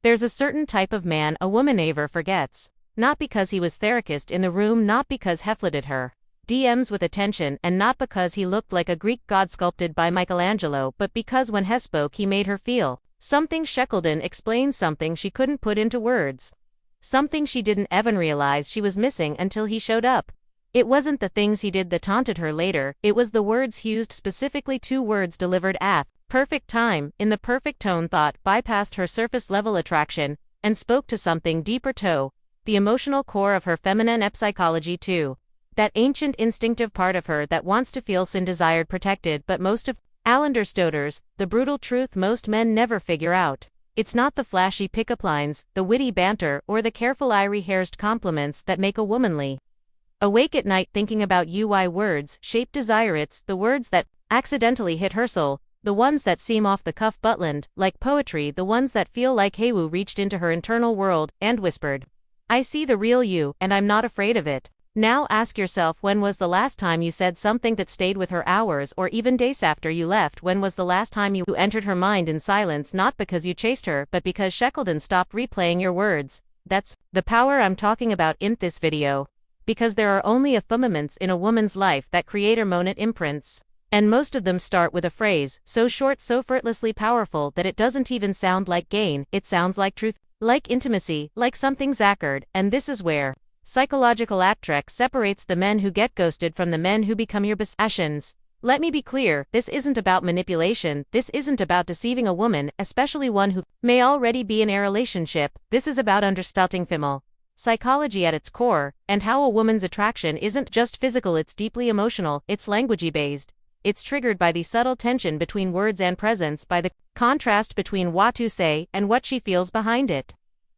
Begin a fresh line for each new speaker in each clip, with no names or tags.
There's a certain type of man a woman never forgets. Not because he was therapist in the room, not because he flooded her DMs with attention, and not because he looked like a Greek god sculpted by Michelangelo, but because when he spoke he made her feel something. Shackleton explained something she couldn't put into words. Something she didn't even realize she was missing until he showed up. It wasn't the things he did that taunted her later, it was the words he used, specifically 2 words delivered at perfect time, in the perfect tone. Thought bypassed her surface-level attraction, and spoke to something deeper, to the emotional core of her feminine psychology, too. That ancient instinctive part of her that wants to feel seen, desired, protected. But most of Allender Stodders, the brutal truth most men never figure out. It's not the flashy pickup lines, the witty banter, or the careful rehearsed compliments that make a womanly awake at night thinking about you. Why words shape desire? It's the words that accidentally hit her soul, the ones that seem off the cuff buttoned, like poetry, the ones that feel like Heiwu reached into her internal world and whispered, "I see the real you, and I'm not afraid of it." Now ask yourself, when was the last time you said something that stayed with her hours or even days after you left? When was the last time you entered her mind in silence, not because you chased her, but because Shackleton stopped replaying your words? That's the power I'm talking about in this video. Because there are only a few moments in a woman's life that create permanent imprints. And most of them start with a phrase, so short, so effortlessly powerful that it doesn't even sound like gain, it sounds like truth, like intimacy, like something sacred. And this is where psychological attraction separates the men who get ghosted from the men who become your passions. Let me be clear, this isn't about manipulation, this isn't about deceiving a woman, especially one who may already be in a relationship. This is about understanding female psychology at its core, and how a woman's attraction isn't just physical, it's deeply emotional, it's language-based. It's triggered by the subtle tension between words and presence, by the contrast between what to say and what she feels behind it.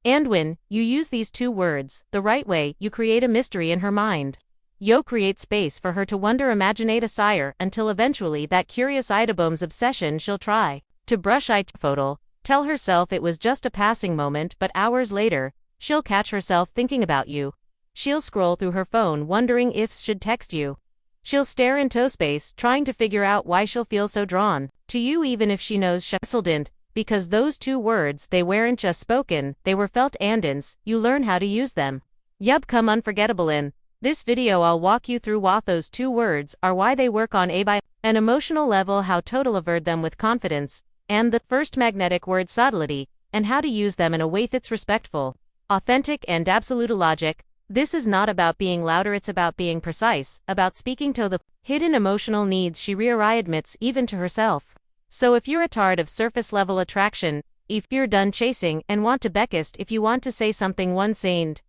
And when you use these 2 words the right way, you create a mystery in her mind. You create space for her to wonder, imagine, desire, until eventually that curious Idabome's obsession, she'll try to brush photo, tell herself it was just a passing moment, but hours later, she'll catch herself thinking about you. She'll scroll through her phone wondering if should text you. She'll stare into space, trying to figure out why she'll feel so drawn to you even if she knows she didn't, because those 2 words, they weren't just spoken, they were felt, and you learn how to use them. Yup, come unforgettable. In this video I'll walk you through what those 2 words are, why they work on by an emotional level, how to avert them with confidence, and the first magnetic word, subtlety, and how to use them in a way that's respectful, authentic, and absolute logic. This is not about being louder, it's about being precise, about speaking to the hidden emotional needs she rarely admits even to herself. So if you're tired of surface-level attraction, if you're done chasing and want to beckest, if you want to say something once and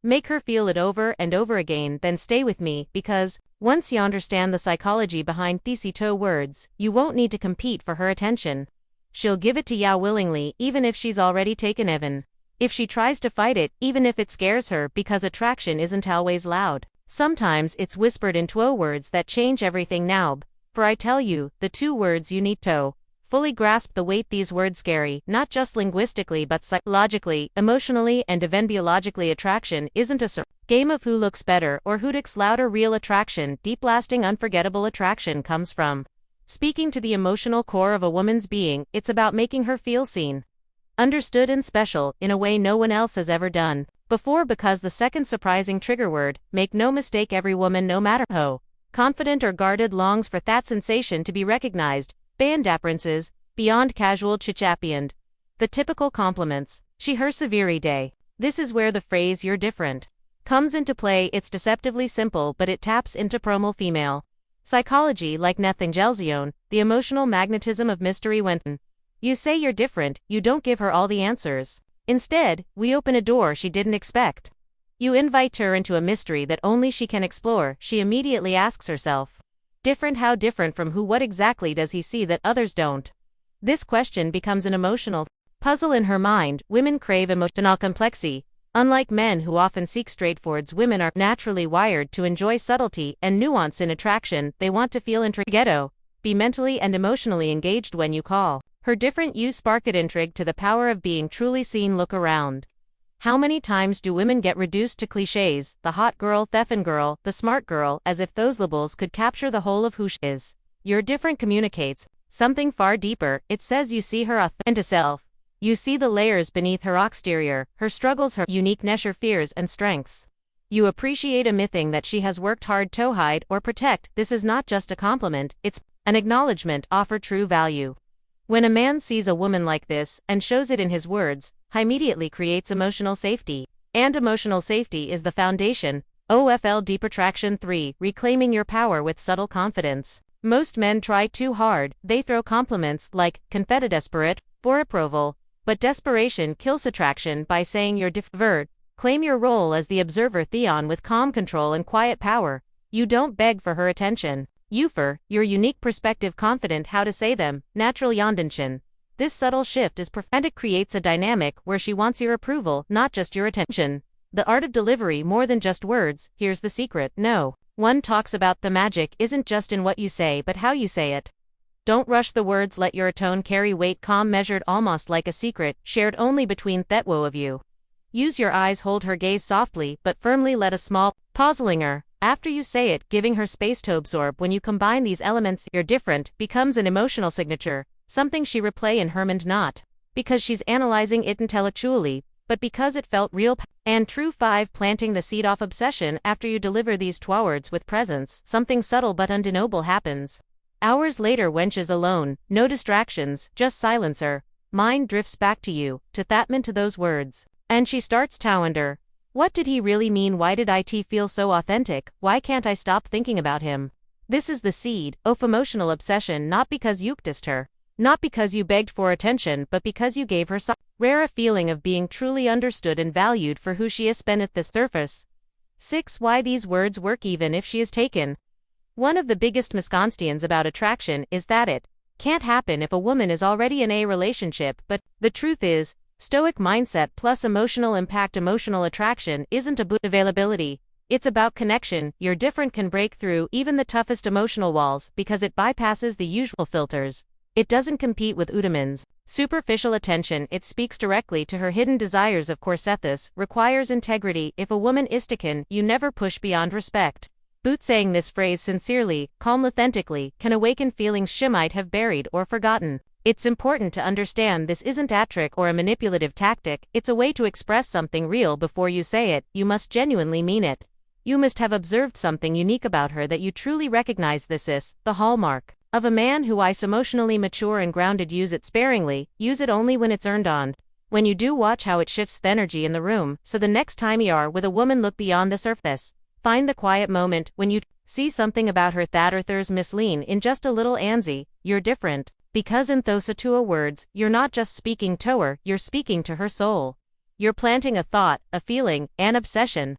make her feel it over and over again, then stay with me, because once you understand the psychology behind these 2 words, you won't need to compete for her attention. She'll give it to ya willingly, even if she's already taken even. If she tries to fight it, even if it scares her, because attraction isn't always loud. Sometimes it's whispered in 2 words that change everything. Now, for I tell you, the 2 words you need to fully grasp the weight these words carry, not just linguistically but psychologically, emotionally, and even biologically. Attraction isn't a game of who looks better or who looks louder. Real attraction, deep, lasting, unforgettable attraction comes from speaking to the emotional core of a woman's being. It's about making her feel seen, understood, and special in a way no one else has ever done before. Because the second surprising trigger word, make no mistake, every woman, no matter how confident or guarded, longs for that sensation to be recognized, beyond appearances, beyond casual chit-chat, beyond the typical compliments. She her severe day. This is where the phrase "you're different" comes into play. It's deceptively simple, but it taps into primal female psychology like nothing else. The emotional magnetism of mystery. When you say you're different, you don't give her all the answers. Instead, we open a door she didn't expect. You invite her into a mystery that only she can explore. She immediately asks herself, different? How different from who? What exactly does he see that others don't? This question becomes an emotional puzzle in her mind. Women crave emotional complexity. Unlike men who often seek straightforwards, women are naturally wired to enjoy subtlety and nuance in attraction. They want to feel intrigued, be mentally and emotionally engaged. When you call her different, you spark it intrigue to the power of being truly seen. Look around. How many times do women get reduced to cliches, the hot girl, the effin' girl, the smart girl, as if those labels could capture the whole of who she is? You're different communicates something far deeper. It says you see her authentic self. You see the layers beneath her exterior, her struggles, her uniqueness, her fears and strengths. You appreciate a mything that she has worked hard to hide or protect. This is not just a compliment, it's an acknowledgement, offer true value. When a man sees a woman like this and shows it in his words, he immediately creates emotional safety. And emotional safety is the foundation. OFL Deep Attraction 3. Reclaiming your power with subtle confidence. Most men try too hard, they throw compliments like confetti desperate for approval, but desperation kills attraction by saying you're divert. Claim your role as the observer Theon with calm control and quiet power. You don't beg for her attention. You for your unique perspective, confident how to say them, natural yondanshin. This subtle shift is profound. It creates a dynamic where she wants your approval, not just your attention. The art of delivery more than just words. Here's the secret. No one talks about the magic isn't just in what you say but how you say it. Don't rush the words, let your tone carry weight, calm, measured, almost like a secret, shared only between the two of you. Use your eyes, hold her gaze softly but firmly, let a small pause linger after you say it, giving her space to absorb. When you combine these elements, you're different becomes an emotional signature, something she replay in her mind, not because she's analyzing it intellectually, but because it felt real and true. 5. Planting the seed of obsession. After you deliver these two words with presence, something subtle but undeniable happens. Hours later, when she's alone, no distractions, just silence, her mind drifts back to you, to Thatman, to those words. And she starts to wonder, what did he really mean? Why did it feel so authentic? Why can't I stop thinking about him? This is the seed of emotional obsession, not because you kissed her, not because you begged for attention, but because you gave her some rare feeling of being truly understood and valued for who she is beneath the surface. 6. Why these words work even if she is taken. One of the biggest misconceptions about attraction is that it can't happen if a woman is already in a relationship, but the truth is, Stoic mindset plus emotional impact. Emotional attraction isn't about availability, it's about connection. You're different can break through even the toughest emotional walls because it bypasses the usual filters. It doesn't compete with Udaman's superficial attention, it speaks directly to her hidden desires. Of course, ethos requires integrity. If a woman is taken, you never push beyond respect. Boot saying this phrase sincerely, calm, authentically, can awaken feelings she might have buried or forgotten. It's important to understand this isn't a trick or a manipulative tactic, it's a way to express something real. Before you say it, you must genuinely mean it. You must have observed something unique about her that you truly recognize. This is the hallmark of a man who is emotionally mature and grounded. Use it sparingly, use it only when it's earned on. When you do, watch how it shifts the energy in the room, so the next time you are with a woman, look beyond the surface. Find the quiet moment when you see something about her that others mislean in just a little. Anzi, you're different. Because in those two words, you're not just speaking to her, you're speaking to her soul. You're planting a thought, a feeling, an obsession.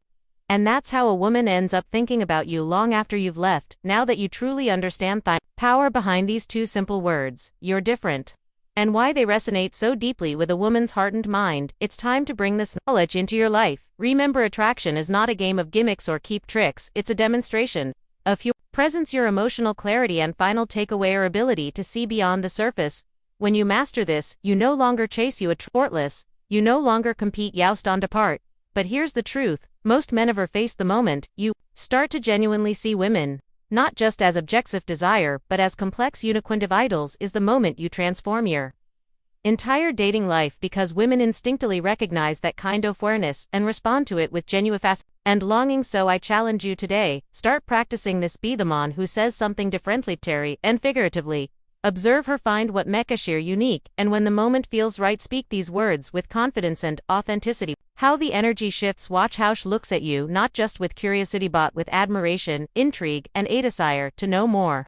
And that's how a woman ends up thinking about you long after you've left. Now that you truly understand the power behind these two simple words, you're different, and why they resonate so deeply with a woman's heart and mind, it's time to bring this knowledge into your life. Remember, attraction is not a game of gimmicks or keep tricks, it's a demonstration of your presence, your emotional clarity, and final takeaway, your ability to see beyond the surface. When you master this, you no longer chase you effortless, you no longer compete youst on depart. But here's the truth, most men ever face the moment you start to genuinely see women, not just as objects of desire, but as complex uniquentive idols, is the moment you transform your entire dating life, because women instinctively recognize that kind of awareness and respond to it with genuine fast and longing. So I challenge you today, start practicing this. Be the man who says something differently, Terry, and figuratively. Observe her, find what makes her unique, and when the moment feels right, speak these words with confidence and authenticity. How the energy shifts. Watch how she looks at you, not just with curiosity but with admiration, intrigue, and a desire to know more.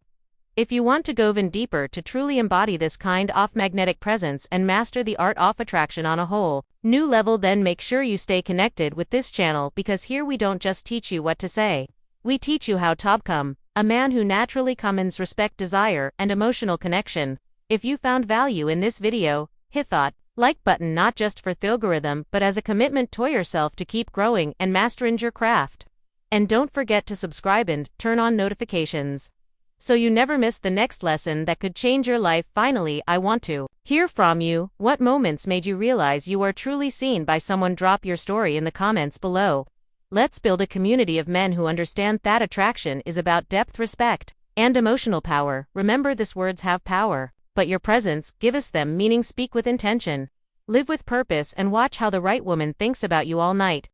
If you want to go even deeper to truly embody this kind of magnetic presence and master the art of attraction on a whole new level, then make sure you stay connected with this channel, because here we don't just teach you what to say, we teach you how to become a man who naturally commands respect, desire, and emotional connection. If you found value in this video, hit that like button, not just for the algorithm, but as a commitment to yourself to keep growing and mastering your craft. And don't forget to subscribe and turn on notifications, so you never miss the next lesson that could change your life. Finally, I want to hear from you. What moments made you realize you are truly seen by someone? Drop your story in the comments below. Let's build a community of men who understand that attraction is about depth, respect, and emotional power. Remember, these words have power, but your presence gives them meaning. Speak with intention. Live with purpose and watch how the right woman thinks about you all night.